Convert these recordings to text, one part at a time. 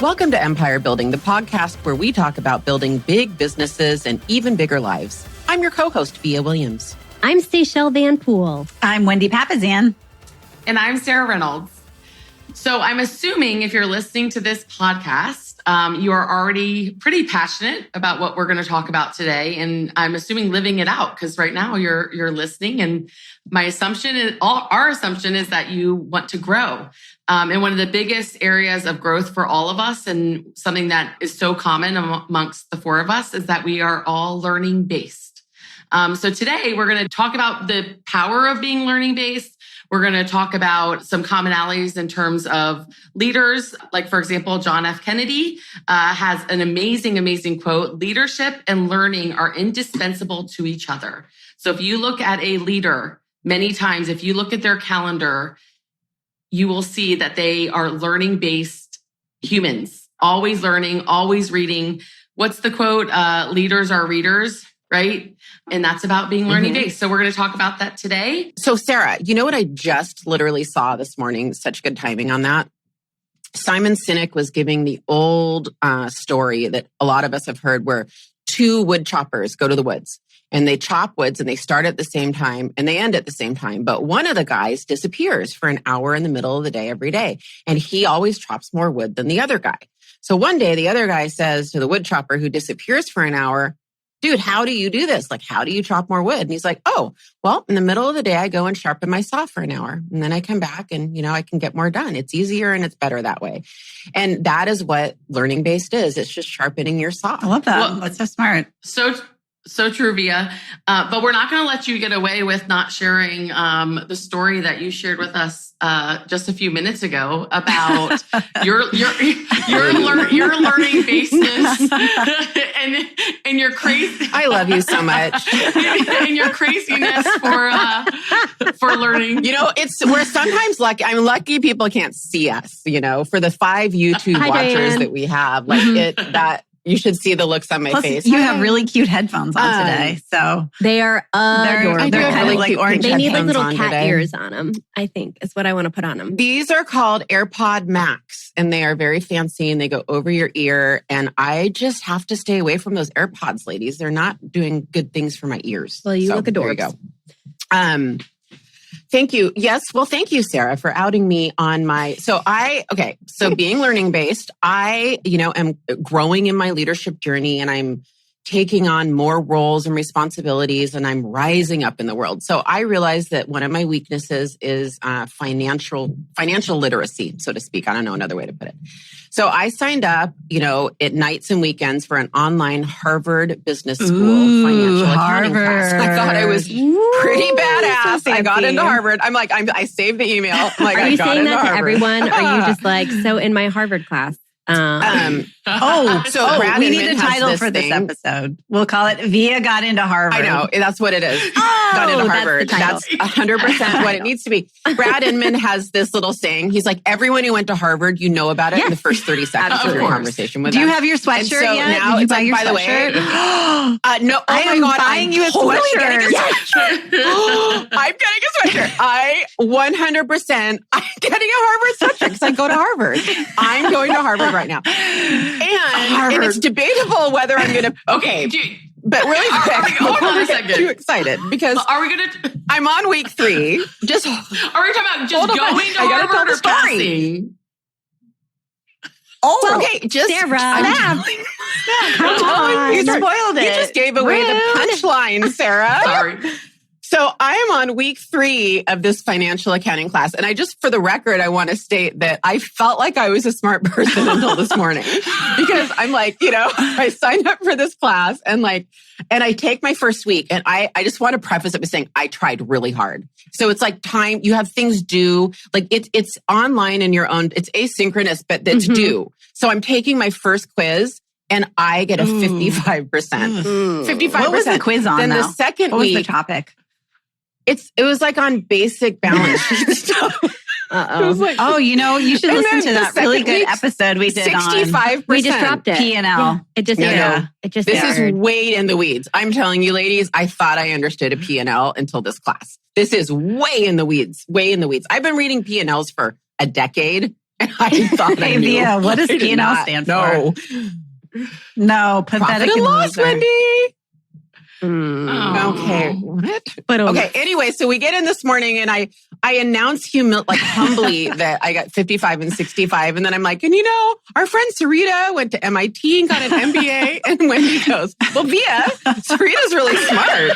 Welcome to Empire Building, the podcast where we talk about building big businesses and even bigger lives. I'm your co-host, Via Williams. I'm Seychelle Van Poole. I'm Wendy Papazan. And I'm Sarah Reynolds. So I'm assuming if you're listening to this podcast, you are already pretty passionate about what we're going to talk about today. And I'm assuming living it out because right now you're listening. And my assumption is, our assumption is that you want to grow. And one of the biggest areas of growth for all of us, and something that is so common amongst the four of us, is that we are all learning based. So today we're going to talk about the power of being learning based. We're going to talk about some commonalities in terms of leaders. Like, for example, John F. Kennedy has an amazing quote: leadership and learning are indispensable to each other. So if you look at a leader, many times, if you look at their calendar, you will see that they are learning-based humans, always learning, always reading. What's the quote? Leaders are readers, right? And that's about being learning-based. So we're going to talk about that today. So Sarah, you know what I just literally saw this morning? Such good timing on that. Simon Sinek was giving the old story that a lot of us have heard, where two wood choppers go to the woods. And they chop woods and they start at the same time and they end at the same time. But one of the guys disappears for an hour in the middle of the day every day. And he always chops more wood than the other guy. So one day the other guy says to the wood chopper who disappears for an hour, "Dude, how do you do this? Like, how do you chop more wood?" And he's like, "Oh, well, in the middle of the day, I go and sharpen my saw for an hour. And then I come back and, I can get more done. It's easier and it's better that way." And that is what learning based is. It's just sharpening your saw. I love that. Well, that's so smart. So true, Via. But we're not going to let you get away with not sharing the story that you shared with us just a few minutes ago about your learning baseness and your crazy. I love you so much. And your craziness for learning. We're sometimes lucky. I'm lucky people can't see us. For the 5 YouTube watchers that we have, you should see the looks on my face. You have really cute headphones on today, so they are adorable. They're kind of like orange. They need like little cat ears on them, I think, is what I want to put on them. These are called AirPod Max, and they are very fancy, and they go over your ear. And I just have to stay away from those AirPods, ladies. They're not doing good things for my ears. Well, you look adorable. There you go. Thank you. Yes. Well, thank you, Sarah, for outing me on my, so being learning based, I, am growing in my leadership journey, and I'm taking on more roles and responsibilities, and I'm rising up in the world. So I realized that one of my weaknesses is financial literacy, so to speak. I don't know another way to put it. So I signed up, at nights and weekends for an online Harvard Business School financial accounting class. I thought I was pretty badass. So I got into Harvard. I'm like, I saved the email. I'm like, are you saying that to everyone? Or are you just like, so in my Harvard class? Brad we need a title for this episode. We'll call it Via Got Into Harvard. I know, that's what it is. Got into Harvard. That's 100% what it needs to be. Brad Inman has this little saying. He's like, everyone who went to Harvard, you know about it in the first 30 seconds of your conversation with them. Do you have your sweatshirt yet? Now Did you it's buy your by sweatshirt? The way, no. I am buying you a sweatshirt. I'm getting a sweatshirt. 100%. I'm getting a Harvard sweatshirt because I go to Harvard. I'm going to Harvard right now. And it's debatable whether I'm going to, but really quick, hold on a second. Too excited because I'm on week 3. Are we talking about just going to Harvard or passing? Oh, okay. Just Sarah. Come on. You spoiled it. You just gave away the punchline, Sarah. Sorry. So I am on week 3 of this financial accounting class. And for the record, I want to state that I felt like I was a smart person until this morning because I'm like, I signed up for this class and I take my first week, and I just want to preface it by saying I tried really hard. So it's like time, you have things due, like it's online in your own, it's asynchronous, but it's due. So I'm taking my first quiz and I get a 55%. 55%. What was the quiz on? Then the second what week. Was the topic? It was like on basic balance sheet stuff. You should listen to that really good episode we did 65%. We just dropped it. P&L. Yeah. It just aired. This is way in the weeds. I'm telling you, ladies, I thought I understood a P&L until this class. This is way in the weeds. I've been reading P&Ls for a decade. And I thought I knew. Via, what does P&L stand for? No, pathetic Profit and loss, Wendy. Oh. Okay, what? Okay, anyway, so we get in this morning and I announce humbly that I got 55 and 65. And then I'm like, and our friend Sarita went to MIT and got an MBA. And Wendy goes, well, Via, Sarita's really smart.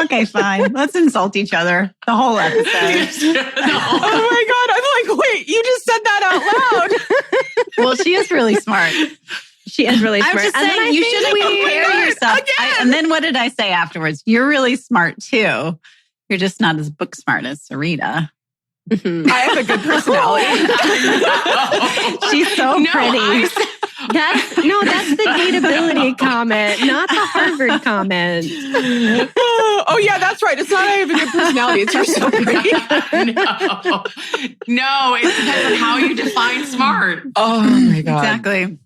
Okay, fine. Let's insult each other the whole episode. Oh my God. I'm like, wait, you just said that out loud. Well, she is really smart. She is really smart. I'm just saying, you shouldn't compare yourself. And then what did I say afterwards? You're really smart too. You're just not as book smart as Sarita. I have a good personality. She's so pretty. That's the dateability comment, not the Harvard comment. Oh yeah, that's right. It's not I have a good personality. It's you're so pretty. No, it depends on how you define smart. Oh my God. Exactly.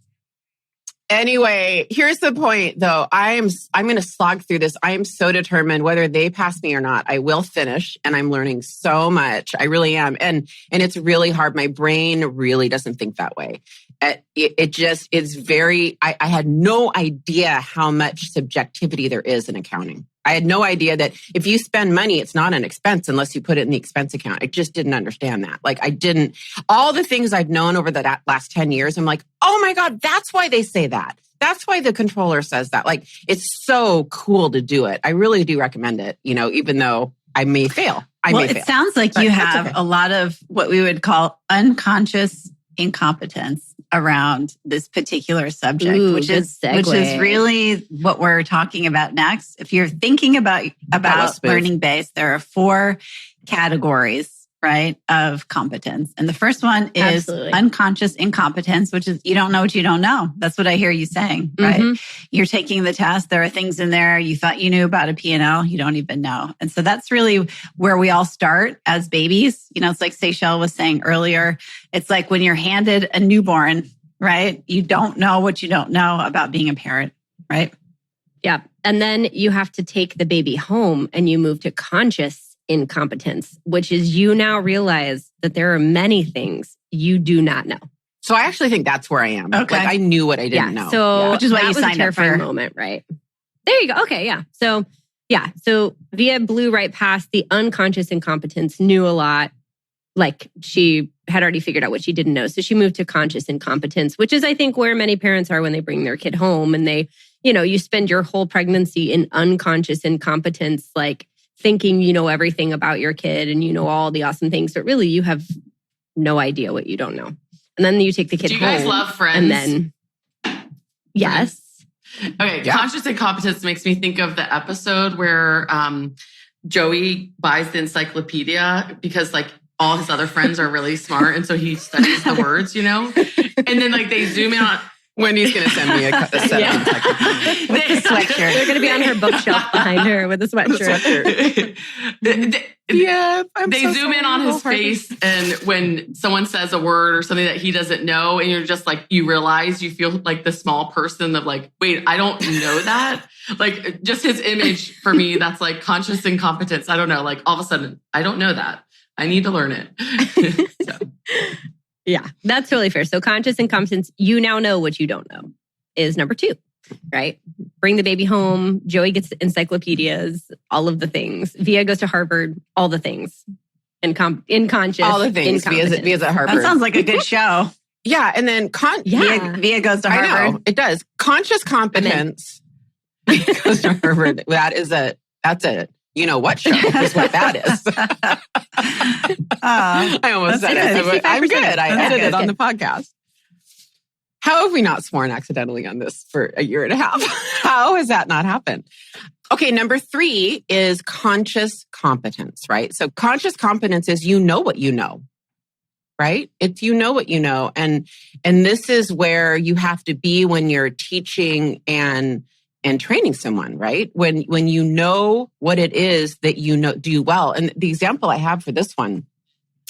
Anyway, here's the point though. I'm going to slog through this. I am so determined whether they pass me or not, I will finish, and I'm learning so much. I really am. And it's really hard. My brain really doesn't think that way. It's very, I had no idea how much subjectivity there is in accounting. I had no idea that if you spend money, it's not an expense unless you put it in the expense account. I just didn't understand that. All the things I've known over the last 10 years, I'm like, oh my God, that's why they say that. That's why the controller says that. It's so cool to do it. I really do recommend it, even though I may fail. It sounds like you have a lot of what we would call unconscious incompetence around this particular subject, which is really what we're talking about next. If you're thinking about learning based, there are 4 categories, right, of competence. And the first one is unconscious incompetence, which is you don't know what you don't know. That's what I hear you saying, right? Mm-hmm. You're taking the test. There are things in there you thought you knew about a P&L, you don't even know. And so that's really where we all start as babies. It's like Seychelle was saying earlier. It's like when you're handed a newborn, right? You don't know what you don't know about being a parent, right? Yeah. And then you have to take the baby home and you move to conscious incompetence, which is you now realize that there are many things you do not know. So I actually think that's where I am. Okay. I knew what I didn't know. So which is why you signed up for. That was a terrifying moment, right? There you go. Okay, yeah. So Via blew right past the unconscious incompetence, knew a lot. She had already figured out what she didn't know. So she moved to conscious incompetence, which is, I think, where many parents are when they bring their kid home and they, you spend your whole pregnancy in unconscious incompetence, thinking you know everything about your kid and you know all the awesome things, but really you have no idea what you don't know. And then you take the kid home. Do you guys love Friends? And then, yes. Okay, yeah. Conscious incompetence makes me think of the episode where Joey buys the encyclopedia because all his other friends are really smart, and so he studies the words, And then they zoom in on. Wendy's going to send me a set of encyclopedias. With the sweatshirt. They're going to be on her bookshelf behind her with a sweatshirt. They zoom in on his face, and when someone says a word or something that he doesn't know, and you're just you realize, you feel like the small person of wait, I don't know that. Just his image for me, that's conscious incompetence. I don't know. All of a sudden, I don't know that. I need to learn it. So. Yeah, that's really fair. So conscious incompetence, you now know what you don't know, is number 2, right? Bring the baby home. Joey gets encyclopedias, all of the things. Via goes to Harvard, all the things. Inconscious. All the things. Via's at Harvard. That sounds like a good show. Yeah, and then Via goes to Harvard. I know, it does. Conscious competence. Via goes to Harvard. That's a what show is what that is. I almost said it. I'm good. I edited on the podcast. How have we not sworn accidentally on this for a year and a half? How has that not happened? Okay, number 3 is conscious competence, right? So conscious competence is you know what you know, right? It's you know what you know. And this is where you have to be when you're teaching and training someone, right? When you know what it is that you know do well. And the example I have for this one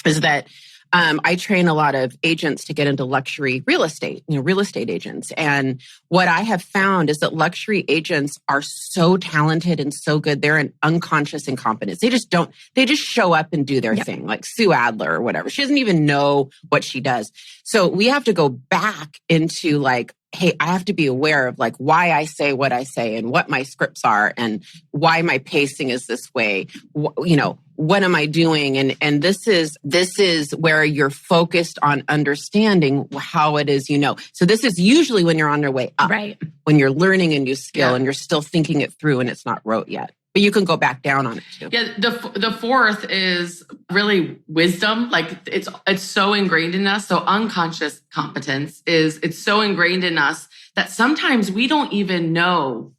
is that I train a lot of agents to get into luxury real estate, real estate agents. And what I have found is that luxury agents are so talented and so good. They're an unconscious incompetence. They just show up and do their thing, like Sue Adler or whatever. She doesn't even know what she does. So we have to go back into like, hey, I have to be aware of like why I say what I say and what my scripts are and why my pacing is this way. What am I doing? And this is where you're focused on understanding how it is, So this is usually when you're on your way up, right? When you're learning a new skill and you're still thinking it through and it's not rote yet. But you can go back down on it too. Yeah, the fourth is really wisdom. Like it's so ingrained in us. So unconscious competence it's so ingrained in us that sometimes we don't even know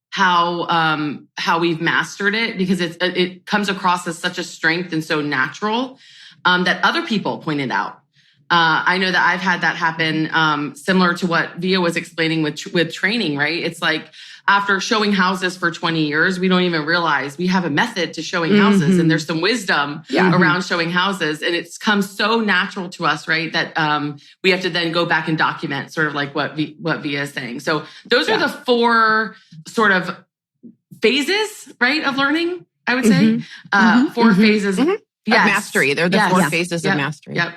how we've mastered it because it comes across as such a strength and so natural that other people pointed out. I know that I've had that happen, similar to what Via was explaining with training, right? It's like after showing houses for 20 years, we don't even realize we have a method to showing houses and there's some wisdom around showing houses. And it's come so natural to us, right? That we have to then go back and document sort of like what Via is saying. So those are the four sort of phases, right, of learning, I would say. Four phases of mastery. They're the four phases of mastery. Yep.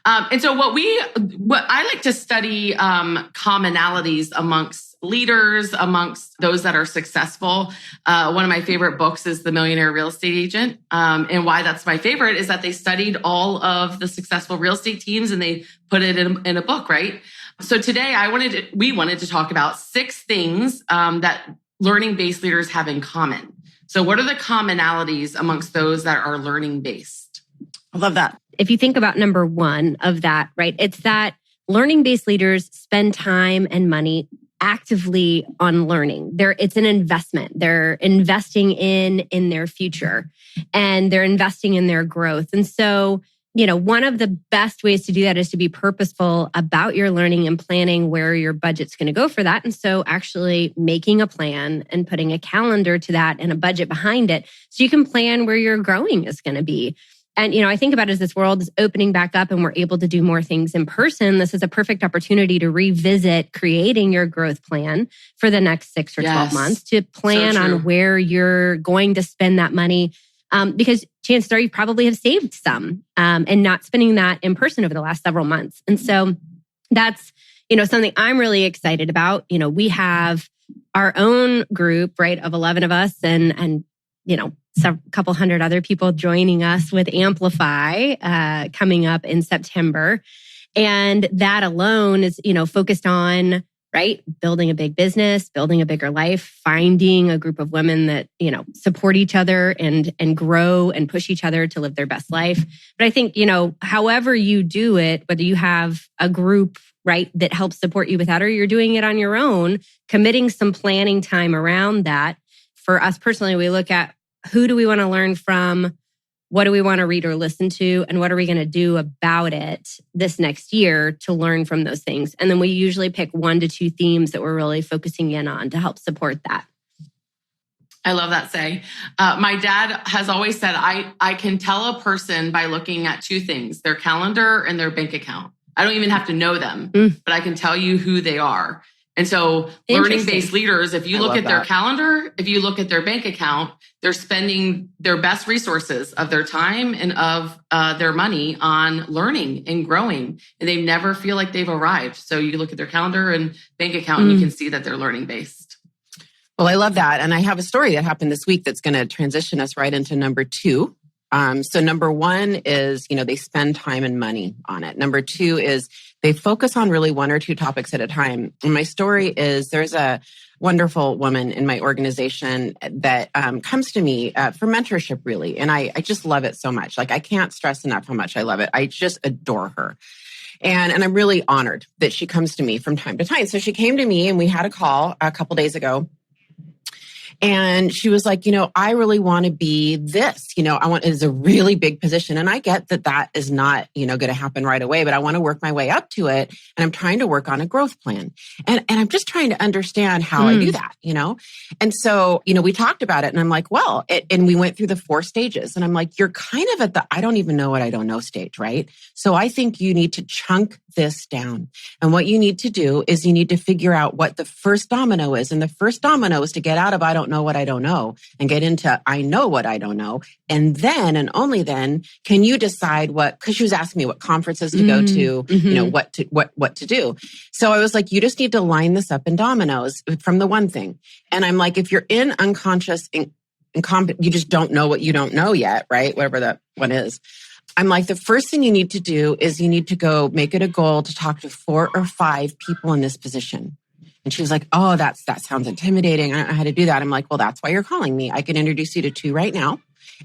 And so what I like to study commonalities amongst leaders, amongst those that are successful. One of my favorite books is The Millionaire Real Estate Agent. And why that's my favorite is that they studied all of the successful real estate teams and they put it in a book, right? So today we wanted to talk about 6 things that learning-based leaders have in common. So what are the commonalities amongst those that are learning-based? I love that. If you think about number 1 of that, right, it's that learning-based leaders spend time and money actively on learning. It's an investment. They're investing in their future and they're investing in their growth. And so, one of the best ways to do that is to be purposeful about your learning and planning where your budget's going to go for that. And so actually making a plan and putting a calendar to that and a budget behind it so you can plan where your growing is going to be. And, I think about it as this world is opening back up and we're able to do more things in person. This is a perfect opportunity to revisit creating your growth plan for the next 6 or 12 months to plan on where you're going to spend that money. Because chances are you probably have saved some and not spending that in person over the last several months. And so that's, something I'm really excited about. We have our own group, right, of 11 of us and a couple hundred other people joining us with Amplify coming up in September. And that alone is, focused on, right, building a big business, building a bigger life, finding a group of women that, support each other and grow and push each other to live their best life. But I think, however you do it, whether you have a group, right, that helps support you with that, or you're doing it on your own, committing some planning time around that. For us personally, we look at who do we want to learn from? What do we want to read or listen to? And what are we going to do about it this next year to learn from those things? And then we usually pick 1 to 2 themes that we're really focusing in on to help support that. I love that say. My dad has always said, I can tell a person by looking at 2 things, their calendar and their bank account. I don't even have to know them, but I can tell you who they are. And so learning-based leaders, if you look at their calendar, if you look at their bank account, they're spending their best resources of their time and of their money on learning and growing. And they never feel like they've arrived. So you look at their calendar and bank account and you can see that they're learning-based. Well, I love that. And I have a story that happened this week that's going to transition us right into number 2. So number 1 is, they spend time and money on it. Number 2 is they focus on really 1 or 2 topics at a time. And my story is there's a wonderful woman in my organization that comes to me for mentorship, really. And I just love it so much. Like, I can't stress enough how much I love it. I just adore her. And I'm really honored that she comes to me from time to time. So she came to me and we had a call a couple days ago. And she was like, I really want to be this, it's a really big position. And I get that is not, going to happen right away, but I want to work my way up to it. And I'm trying to work on a growth plan. And I'm just trying to understand how I do that, And so, we talked about it and I'm like, well, and we went through the 4 stages and I'm like, you're kind of at the, I don't even know what I don't know stage, right? So I think you need to chunk this down. And what you need to do is you need to figure out what the first domino is. And the first domino is to get out of I don't know what I don't know and get into I know what I don't know. And then, and only then, can you decide because she was asking me what conferences to go to, what to do. So I was like, you just need to line this up in dominoes from the one thing. And I'm like, if you're in unconscious you just don't know what you don't know yet, right? Whatever that one is. I'm like, the first thing you need to do is you need to go make it a goal to talk to 4 or 5 people in this position. And she was like, oh, that sounds intimidating. I don't know how to do that. I'm like, well, that's why you're calling me. I can introduce you to 2 right now.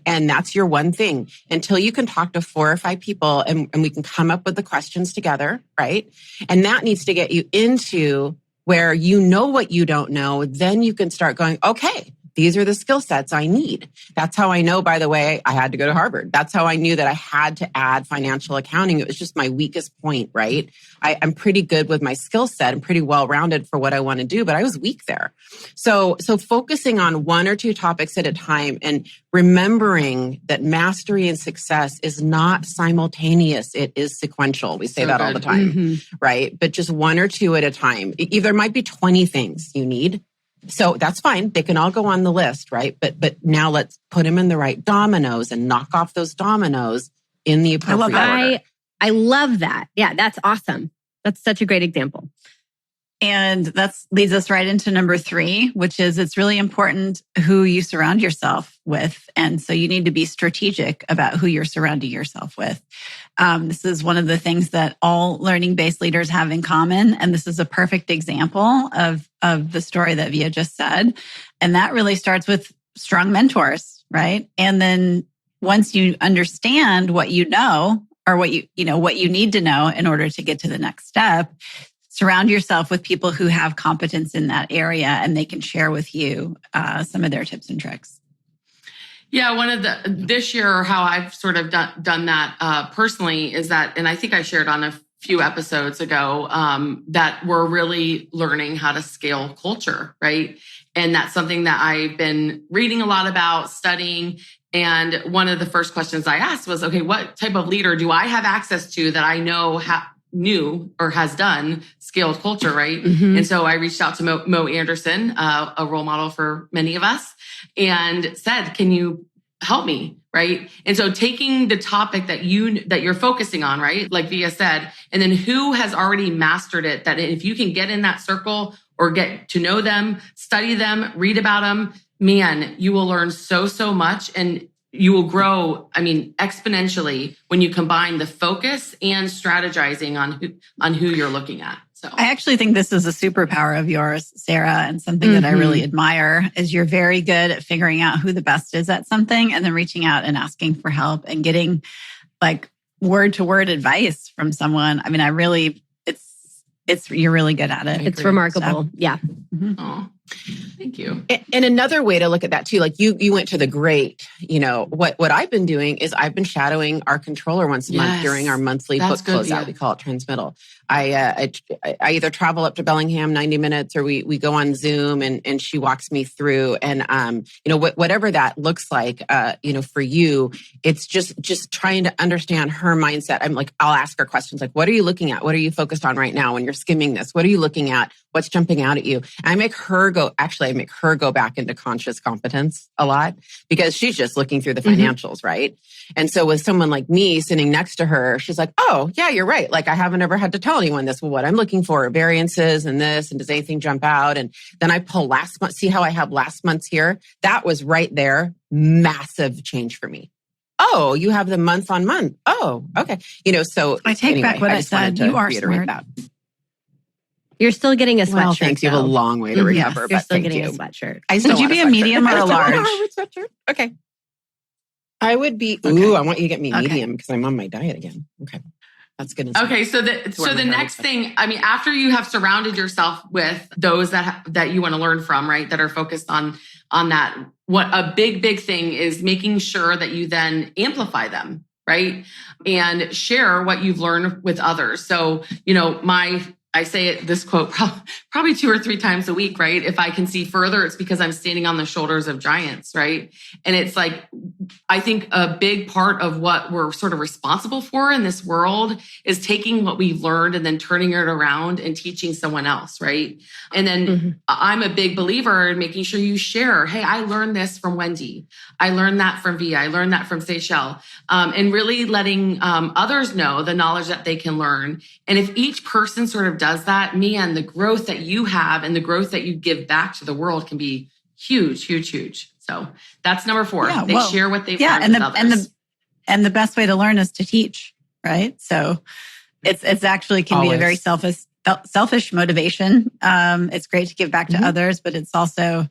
And that's your one thing until you can talk to 4 or 5 people and we can come up with the questions together, right? And that needs to get you into where you know what you don't know. Then you can start going, okay, these are the skill sets I need. That's how I know, by the way, I had to go to Harvard. That's how I knew that I had to add financial accounting. It was just my weakest point, right? I'm pretty good with my skill set. I'm pretty well-rounded for what I want to do, but I was weak there. So focusing on 1 or 2 topics at a time and remembering that mastery and success is not simultaneous. It is sequential. We say that all the time, right? But just 1 or 2 at a time. There might be 20 things you need. So that's fine. They can all go on the list, right? But now let's put them in the right dominoes and knock off those dominoes in the appropriate order. I love that. Yeah, that's awesome. That's such a great example. And that leads us right into number 3, which is it's really important who you surround yourself with. And so you need to be strategic about who you're surrounding yourself with. This is one of the things that all learning-based leaders have in common. And this is a perfect example of the story that Via just said. And that really starts with strong mentors, right? And then once you understand what you know or what you need to know in order to get to the next step, surround yourself with people who have competence in that area and they can share with you some of their tips and tricks. Yeah, this year, how I've sort of done that personally is that, and I think I shared on a few episodes ago, that we're really learning how to scale culture, right? And that's something that I've been reading a lot about, studying. And one of the first questions I asked was, okay, what type of leader do I have access to that I know knew or has done scaled culture, right? And so I reached out to Mo Anderson, a role model for many of us, and said, can you help me, right? And so taking the topic that you're focusing on, right? Like Via said, and then who has already mastered it, that if you can get in that circle or get to know them, study them, read about them, man, you will learn so much and you will grow, exponentially when you combine the focus and strategizing on who you're looking at. So I actually think this is a superpower of yours, Sarah, and something that I really admire is you're very good at figuring out who the best is at something and then reaching out and asking for help and getting like word-to-word advice from someone. You're really good at it. It's remarkable. So. Yeah. Oh, thank you. And another way to look at that too, like you went to the great, what I've been doing is I've been shadowing our controller once a month during our monthly book closeout. We call it Transmittal. I either travel up to Bellingham 90 minutes or we go on Zoom and she walks me through and, whatever that looks like, for you, it's just trying to understand her mindset. I'm like, I'll ask her questions like, what are you looking at? What are you focused on right now when you're skimming this? What are you looking at? What's jumping out at you? And I make her go back into conscious competence a lot because she's just looking through the financials, right? And so with someone like me sitting next to her, she's like, oh, yeah, you're right. Like I haven't ever had to tell anyone this. Well, what I'm looking for are variances and this, and does anything jump out? And then I pull last month, see how I have last month's here? That was right there. Massive change for me. Oh, you have the month on month. Oh, okay. So I take back what I said. You are smart. That. You're still getting a sweatshirt. Well, thanks. You have a long way to recover. Yes, you're still getting a sweatshirt. Would you be a medium or a large? Sweatshirt. Okay. I would be. Okay. Ooh, I want you to get me medium because I'm on my diet again. Okay. That's good. Okay. So the next thing, after you have surrounded yourself with those that you want to learn from, right, that are focused on on that. What a big thing is making sure that you then amplify them, right? And share what you've learned with others. So, I say this quote probably 2 or 3 times a week, right? If I can see further, it's because I'm standing on the shoulders of giants, right? And it's like, I think a big part of what we're sort of responsible for in this world is taking what we've learned and then turning it around and teaching someone else, right? And then I'm a big believer in making sure you share, hey, I learned this from Wendy. I learned that from Via. I learned that from Seychelles. And really letting others know the knowledge that they can learn. And if each person sort of does that, man, the growth that you have and the growth that you give back to the world can be huge. So that's number 4. Yeah, they share what they've learned with others. And the best way to learn is to teach, right? So it's actually can be a very selfish motivation. It's great to give back to others, but it's also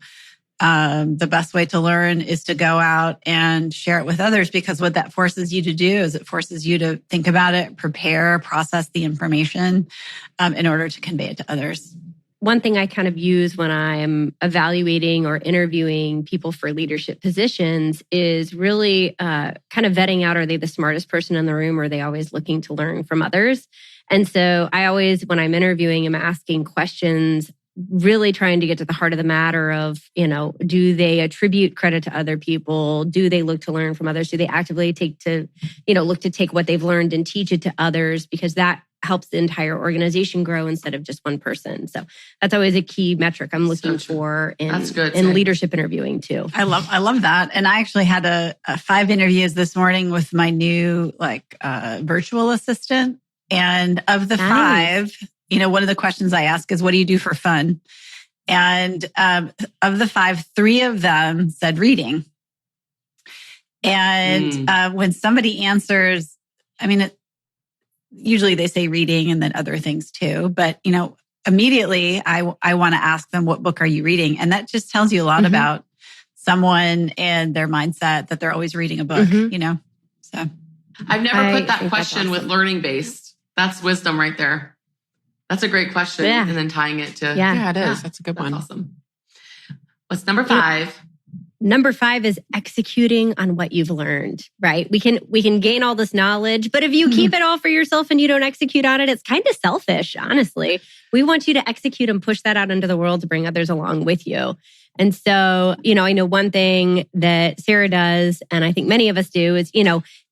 the best way to learn is to go out and share it with others, because what that forces you to do is it forces you to think about it, prepare, process the information in order to convey it to others. One thing I kind of use when I'm evaluating or interviewing people for leadership positions is really kind of vetting out, are they the smartest person in the room, or are they always looking to learn from others? And so I always, when I'm interviewing, I'm asking questions, really trying to get to the heart of the matter of, do they attribute credit to other people? Do they look to learn from others? Do they actively look to take what they've learned and teach it to others? Because that helps the entire organization grow instead of just one person. So that's always a key metric I'm looking for in leadership interviewing too. I love that. And I actually had a 5 interviews this morning with my new virtual assistant. And of the 5, one of the questions I ask is, what do you do for fun? And of the 5, 3 of them said reading. And when somebody answers, usually they say reading and then other things too. But, immediately I want to ask them, what book are you reading? And that just tells you a lot about someone and their mindset, that they're always reading a book, So I've never put that question with learning based. That's wisdom right there. That's a great question. Yeah. And then tying it to... Yeah, it is. That's a good one. Awesome. What's number 5? Number 5 is executing on what you've learned, right? We can gain all this knowledge, but if you keep it all for yourself and you don't execute on it, it's kind of selfish, honestly. We want you to execute and push that out into the world to bring others along with you. And so, I know one thing that Sarah does, and I think many of us do, is,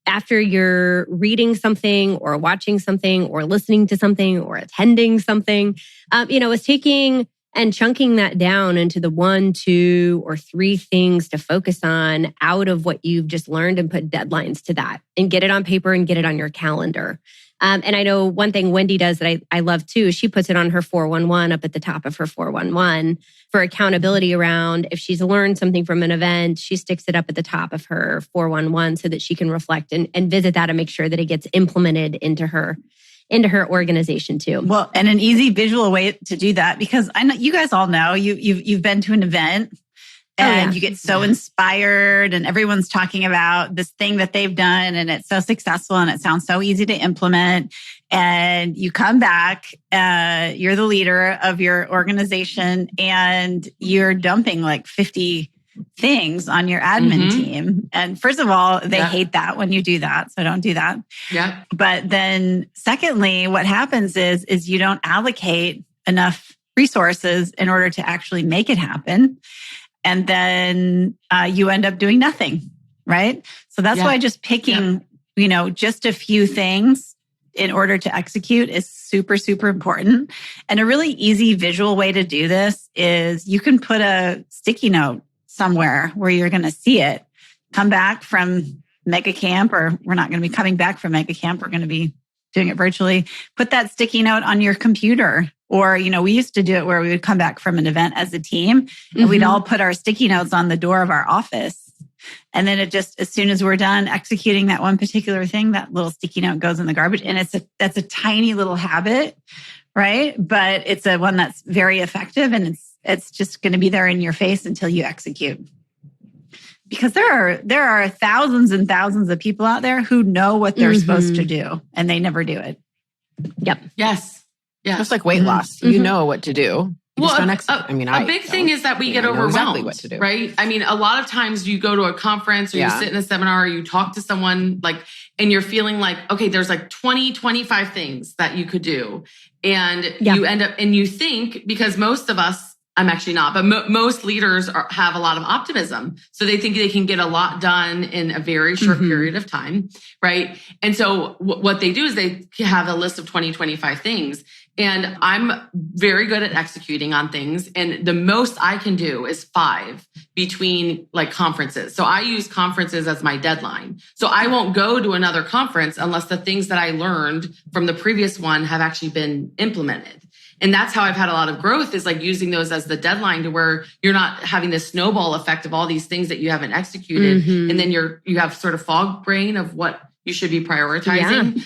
after you're reading something or watching something or listening to something or attending something, is taking and chunking that down into the 1, 2, or 3 things to focus on out of what you've just learned, and put deadlines to that and get it on paper and get it on your calendar. And I know one thing Wendy does that I love too, she puts it on her 411 up at the top of her 411 for accountability around if she's learned something from an event, she sticks it up at the top of her 411 so that she can reflect and visit that and make sure that it gets implemented into her organization too. Well, and an easy visual way to do that, because I know you guys all know you've been to an event and you get so inspired and everyone's talking about this thing that they've done and it's so successful and it sounds so easy to implement. And you come back, you're the leader of your organization and you're dumping like 50 things on your admin team. And first of all, they hate that when you do that. So don't do that. Yeah. But then secondly, what happens is you don't allocate enough resources in order to actually make it happen. And then you end up doing nothing, right? So that's why just picking, just a few things in order to execute is super, super important. And a really easy visual way to do this is you can put a sticky note somewhere where you're going to see it. Come back from Mega Camp, or we're not going to be coming back from Mega Camp. We're going to be doing it virtually. Put that sticky note on your computer. Or, we used to do it where we would come back from an event as a team and we'd all put our sticky notes on the door of our office. And then it just, as soon as we're done executing that one particular thing, that little sticky note goes in the garbage. And that's a tiny little habit, right? But it's a one that's very effective, and it's just going to be there in your face until you execute. Because there are thousands and thousands of people out there who know what they're supposed to do, and they never do it. Yep. Yes. Yeah. Just like weight loss. You know what to do. You just don't execute. A big thing is that we get overwhelmed, exactly what to do. Right? I mean, a lot of times you go to a conference or you sit in a seminar or you talk to someone and you're feeling like, okay, there's like 20, 25 things that you could do. And you end up, and you think, because most of us, I'm actually not, but most leaders have a lot of optimism. So they think they can get a lot done in a very short period of time, right? And so what they do is they have a list of 20, 25 things. And I'm very good at executing on things. And the most I can do is 5 between like conferences. So I use conferences as my deadline. So I won't go to another conference unless the things that I learned from the previous one have actually been implemented. And that's how I've had a lot of growth, is like using those as the deadline, to where you're not having this snowball effect of all these things that you haven't executed. And then you have sort of fog brain of what you should be prioritizing.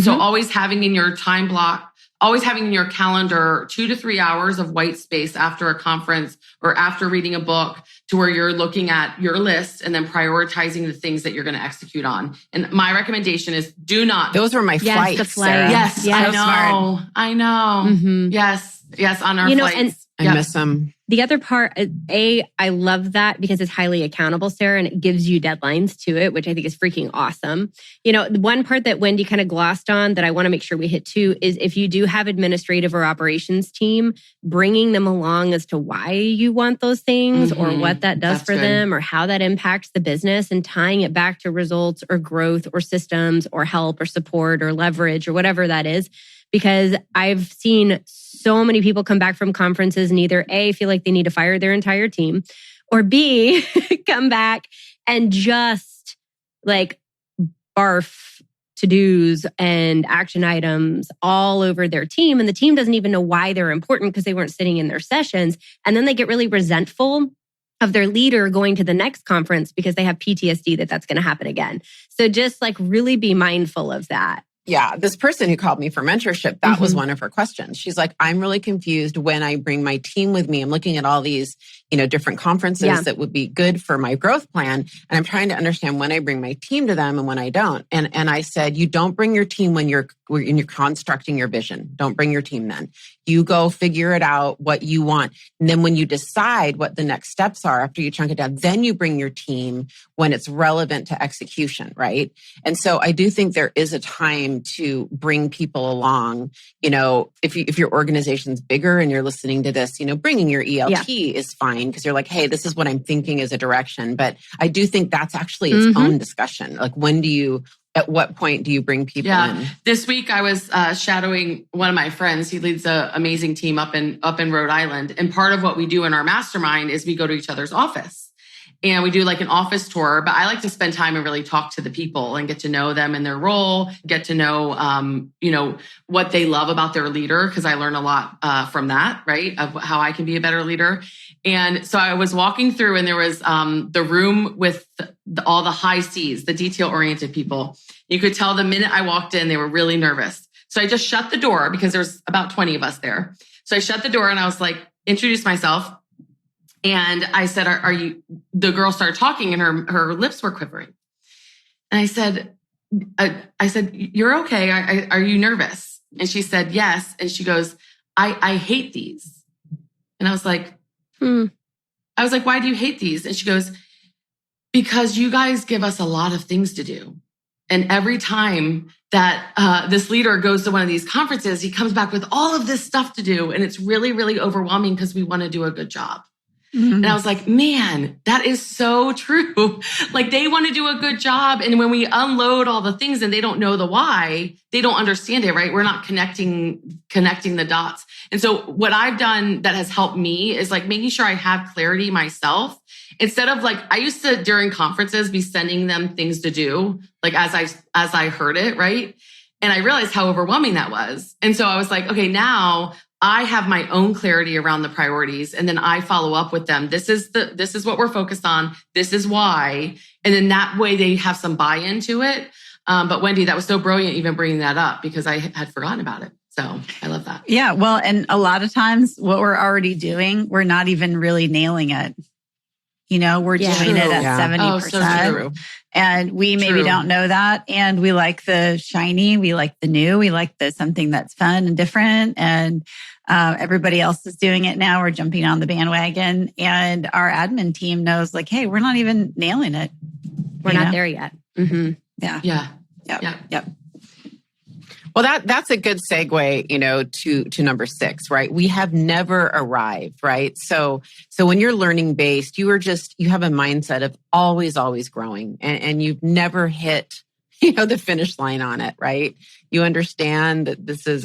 So always having in your time block, always having in your calendar 2 to 3 hours of white space after a conference or after reading a book, to where you're looking at your list and then prioritizing the things that you're going to execute on. And my recommendation is do not. Those were my flights. The flight. Yes, I know. Yes, on our flights. And I miss them. The other part, I love that because it's highly accountable, Sarah, and it gives you deadlines to it, which I think is freaking awesome. The one part that Wendy kind of glossed on that I want to make sure we hit too is, if you do have administrative or operations team, bringing them along as to why you want those things or what that does for them or how that impacts the business, and tying it back to results or growth or systems or help or support or leverage or whatever that is. Because I've seen so many people come back from conferences and either A, feel like they need to fire their entire team, or B, come back and just like barf to-dos and action items all over their team. And the team doesn't even know why they're important because they weren't sitting in their sessions. And then they get really resentful of their leader going to the next conference because they have PTSD that's going to happen again. So just like really be mindful of that. Yeah, this person who called me for mentorship, that was one of her questions. She's like, I'm really confused when I bring my team with me. I'm looking at all these, different conferences that would be good for my growth plan. And I'm trying to understand when I bring my team to them and when I don't. And I said, you don't bring your team when you're constructing your vision. Don't bring your team then. You go figure it out what you want. And then when you decide what the next steps are after you chunk it down, then you bring your team when it's relevant to execution, right? And so I do think there is a time to bring people along. If your organization's bigger and you're listening to this, bringing your ELT is fine because you're like, hey, this is what I'm thinking as a direction. But I do think that's actually its own discussion. Like, at what point do you bring people in? This week I was shadowing one of my friends. He leads an amazing team up in Rhode Island. And part of what we do in our mastermind is we go to each other's office. And we do like an office tour, but I like to spend time and really talk to the people and get to know them and their role, get to know, what they love about their leader, because I learn a lot from that, right? Of how I can be a better leader. And so I was walking through and there was the room with all the high C's, the detail-oriented people. You could tell the minute I walked in, they were really nervous. So I just shut the door because there's about 20 of us there. So I shut the door and I was like, introduce myself. And I said, are you, the girl started talking and her lips were quivering. And I said, you're okay. Are you nervous? And she said, yes. And she goes, I hate these. And I was like, why do you hate these? And she goes, because you guys give us a lot of things to do. And every time that this leader goes to one of these conferences, he comes back with all of this stuff to do. And it's really, really overwhelming because we want to do a good job. And I was like, man, that is so true. Like, they want to do a good job. And when we unload all the things and they don't know the why, they don't understand it, right? We're not connecting the dots. And so what I've done that has helped me is like making sure I have clarity myself. Instead of like, I used to during conferences be sending them things to do, like as I heard it, right? And I realized how overwhelming that was. And so I was like, okay, now I have my own clarity around the priorities, and then I follow up with them. This is what we're focused on. This is why. And then that way they have some buy-in to it. But Wendy, that was so brilliant even bringing that up because I had forgotten about it. So I love that. Yeah. Well, and a lot of times what we're already doing, we're not even really nailing it. We're doing it at 70%. Oh, so true. And we maybe don't know that. And we like the shiny, we like the new, we like the something that's fun and different. And everybody else is doing it now. We're jumping on the bandwagon. And our admin team knows like, hey, we're not even nailing it. We're not there yet. Mm-hmm. Yeah. Yep. Well, that's a good segue, to number 6, right? We have never arrived, right? So when you're learning based, you have a mindset of always growing, and you've never hit, the finish line on it, right? You understand that this is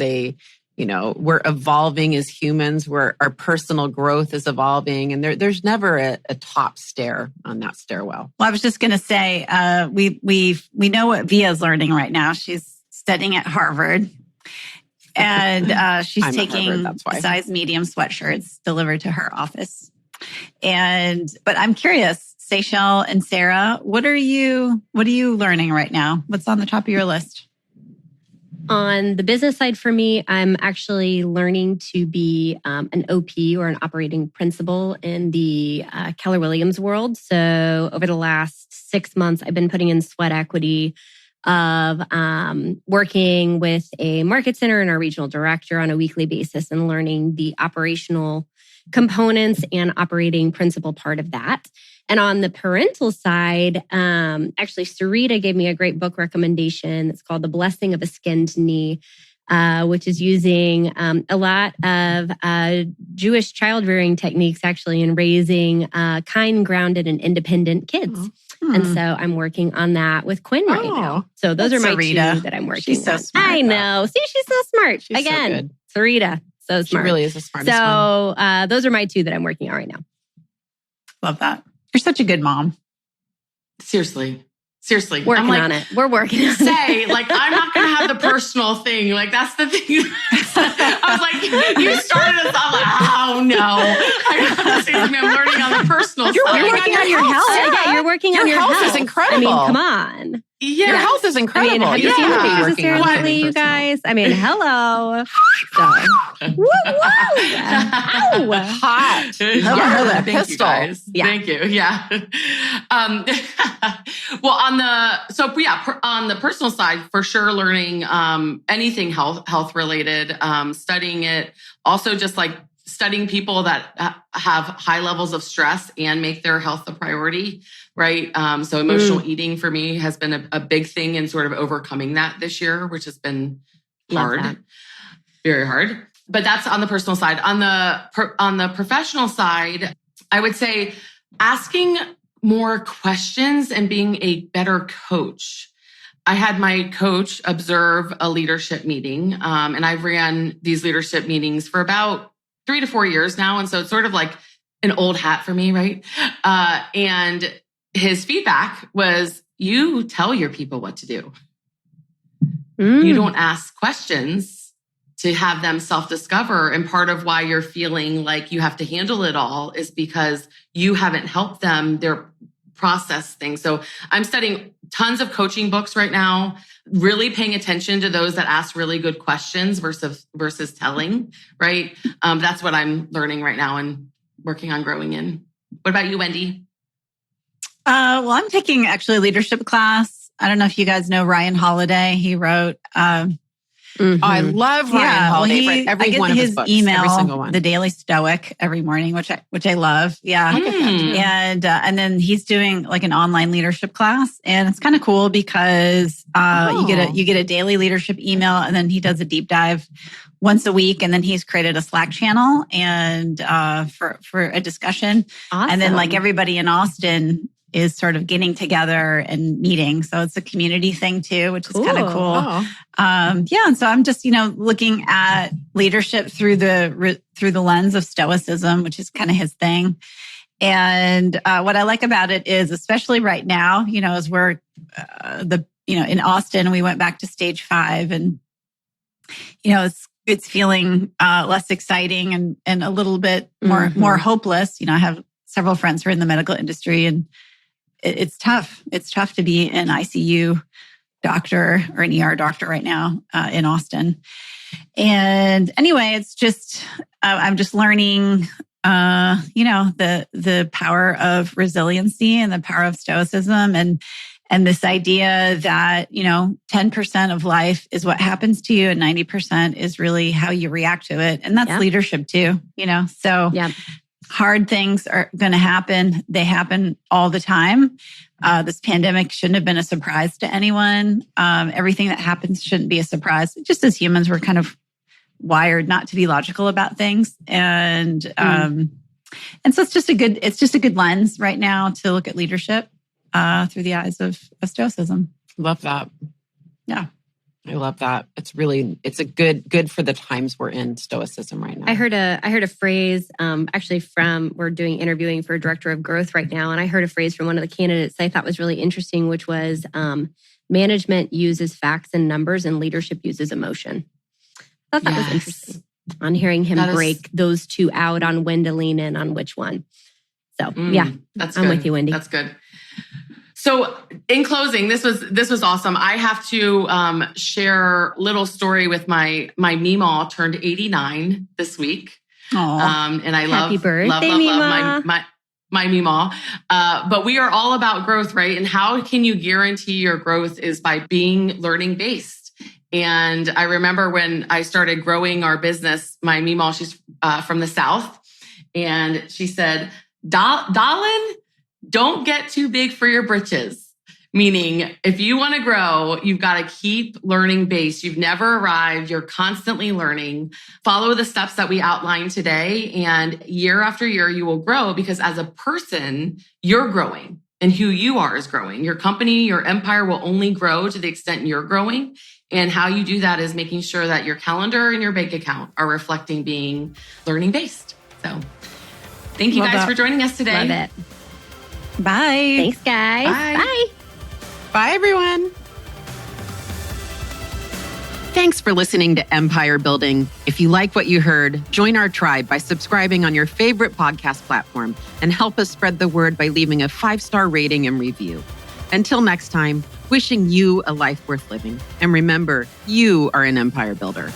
we're evolving as humans, where our personal growth is evolving, and there's never a top stair on that stairwell. Well, I was just going to say, we know what Via's learning right now. She's studying at Harvard, and she's taking size medium sweatshirts delivered to her office. But I'm curious, Seychelle and Sarah, what are you learning right now? What's on the top of your list? On the business side for me, I'm actually learning to be an OP, or an operating principal, in the Keller Williams world. So over the last 6 months, I've been putting in sweat equity of working with a market center and our regional director on a weekly basis and learning the operational components and operating principle part of that. And on the parental side, actually, Sarita gave me a great book recommendation. It's called The Blessing of a Skinned Knee, which is using a lot of Jewish child-rearing techniques, actually, in raising kind, grounded, and independent kids. And so I'm working on that with Quinn right now. So those are my Sarita. 2 that I'm working She's so on. smart. I know. See, she's so smart. She's Again, Sarita, so smart. She really is the smartest one. So those are my 2 that I'm working on right now. Love that. You're such a good mom. Seriously. Working on it. We're working on it. I'm not going to have the personal thing. That's the thing. I was like, you started us. I'm like, oh no. I have to say something. I'm learning on the personal side. You're working on your health. Yeah, you're working on your health. Your health is incredible. I mean, come on. Yeah. Your health is incredible. Have you seen the pictures of Sarah lately, you guys? I mean, hello. So, woo, woo. Ow. Hot. Yeah. Thank pistol. you guys. Yeah. Thank you. Yeah. Well, on the personal side, for sure, learning anything health related, studying it. Also, just like studying people that have high levels of stress and make their health a priority, right? So emotional eating for me has been a big thing in sort of overcoming that this year, which has been hard, very hard. But that's on the personal side. On the professional side, I would say asking more questions and being a better coach. I had my coach observe a leadership meeting, and I've ran these leadership meetings for about 3 to 4 years now. And so it's sort of like an old hat for me, right? And his feedback was, you tell your people what to do. You don't ask questions to have them self-discover. And part of why you're feeling like you have to handle it all is because you haven't helped them their process things. So I'm studying tons of coaching books right now, really paying attention to those that ask really good questions versus telling, right? That's what I'm learning right now and working on growing in. What about you, Wendy? Well, I'm taking actually a leadership class. I don't know if you guys know Ryan Holiday. He wrote... Oh, I love Ryan Holiday. I get one his of his books, email, every single one. The Daily Stoic, every morning, which I love. Yeah, and then he's doing like an online leadership class, and it's kind of cool because you get a daily leadership email, and then he does a deep dive once a week, and then he's created a Slack channel and for a discussion, and then like everybody in Austin is sort of getting together and meeting. So it's a community thing too, which is kind of cool. Oh. And so I'm just, looking at leadership through the lens of Stoicism, which is kind of his thing. And what I like about it is, especially right now, as we're in Austin, we went back to stage 5, and it's feeling less exciting and a little bit more hopeless. I have several friends who are in the medical industry, and it's tough. It's tough to be an ICU doctor or an ER doctor right now in Austin. And anyway, it's just, I'm just learning, the power of resiliency and the power of stoicism. And And this idea that, 10% of life is what happens to you and 90% is really how you react to it. And that's leadership too, So hard things are going to happen. They happen all the time. This pandemic shouldn't have been a surprise to anyone. Everything that happens shouldn't be a surprise. Just as humans, we're kind of wired not to be logical about things. And so it's just a good lens right now to look at leadership through the eyes of Stoicism. Love that. Yeah. I love that. It's a good for the times we're in, Stoicism right now. I heard a phrase, actually we're doing interviewing for a director of growth right now. And I heard a phrase from one of the candidates I thought was really interesting, which was management uses facts and numbers and leadership uses emotion. I thought that was interesting on hearing him break those two out on when to lean in on which one. So that's I'm good. with you, Wendy. That's good. So in closing, this was awesome. I have to share a little story with my Meemaw turned 89 this week. And I Happy birthday, love my Meemaw. But we are all about growth, right? And how can you guarantee your growth is by being learning based. And I remember when I started growing our business, my Meemaw, she's from the South, and she said, "Darling, don't get too big for your britches." Meaning, if you want to grow, you've got to keep learning based. You've never arrived. You're constantly learning. Follow the steps that we outlined today. And year after year, you will grow because as a person, you're growing and who you are is growing. Your company, your empire will only grow to the extent you're growing. And how you do that is making sure that your calendar and your bank account are reflecting being learning based. So thank you guys for joining us today. Love it. Bye. Thanks, guys. Bye. Bye, everyone. Thanks for listening to Empire Building. If you like what you heard, join our tribe by subscribing on your favorite podcast platform and help us spread the word by leaving a 5-star rating and review. Until next time, wishing you a life worth living. And remember, you are an empire builder.